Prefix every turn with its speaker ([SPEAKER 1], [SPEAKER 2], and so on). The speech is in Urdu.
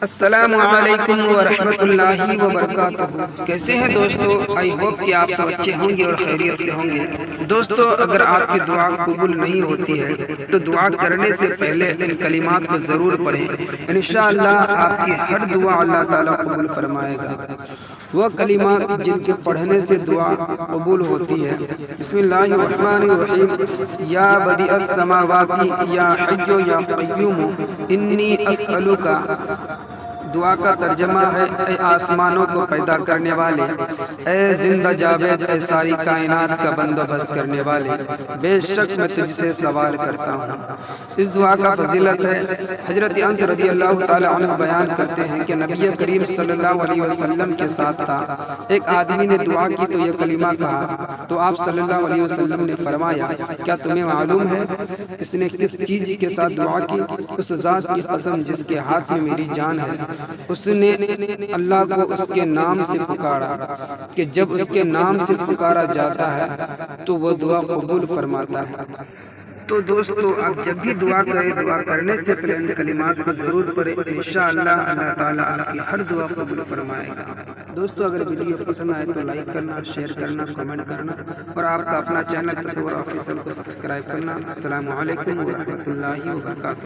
[SPEAKER 1] السلام علیکم ورحمۃ اللہ وبرکاتہ۔ کیسے ہیں دوستو؟ آئی ہوپ کہ آپ سب اچھے ہوں گے اور خیریت سے ہوں گے۔ دوستو، اگر آپ کی دعا قبول نہیں ہوتی ہے تو دعا کرنے سے پہلے ان کلمات کو ضرور پڑھیں۔ انشاءاللہ آپ کی ہر دعا اللہ تعالیٰ قبول فرمائے گا۔ وہ کلمات جن کے پڑھنے سے دعا قبول ہوتی ہے: بسم اللہ الرحمن الرحیم، یا بدیع السماوات یا حی یا قیوم انی اسألک۔ دعا کا ترجمہ ہے: اے آسمانوں کو پیدا کرنے والے، اے زندہ جاوید، اے ساری کائنات کا بندوبست کرنے والے، بے شک میں تجھ سے سوال کرتا ہوں۔ اس دعا کا فضیلت ہے۔ حضرت انس رضی اللہ تعالی عنہ بیان کرتے ہیں کہ نبی کریم صلی اللہ علیہ وسلم کے ساتھ تھا۔ ایک آدمی نے دعا کی تو یہ کلمہ کہا تو آپ صلی اللہ علیہ وسلم نے فرمایا: کیا تمہیں معلوم ہے اس نے کس چیز کے ساتھ دعا کی؟ اس ذات کی قسم جس کے ہاتھ میں میری جان ہے، اس نے اللہ کو اس کے نام سے پکارا کہ جب اس کے نام سے پکارا جاتا ہے تو وہ دعا قبول فرماتا ہے۔ تو دوستو، آپ جب بھی دعا کریں، دعا کرنے سے پہلے ان کلمات کو ضرور پڑھیں۔ انشاءاللہ اللہ تعالیٰ آپ کی ہر دعا قبول فرمائے گا۔ دوستو، اگر ویڈیو پسند آئے تو لائک کرنا، شیئر کرنا، کمنٹ کرنا اور آپ کا اپنا چینل تصور آفیشل کو سبسکرائب کرنا۔ السلام علیکم ورحمۃ اللہ وبرکاتہ۔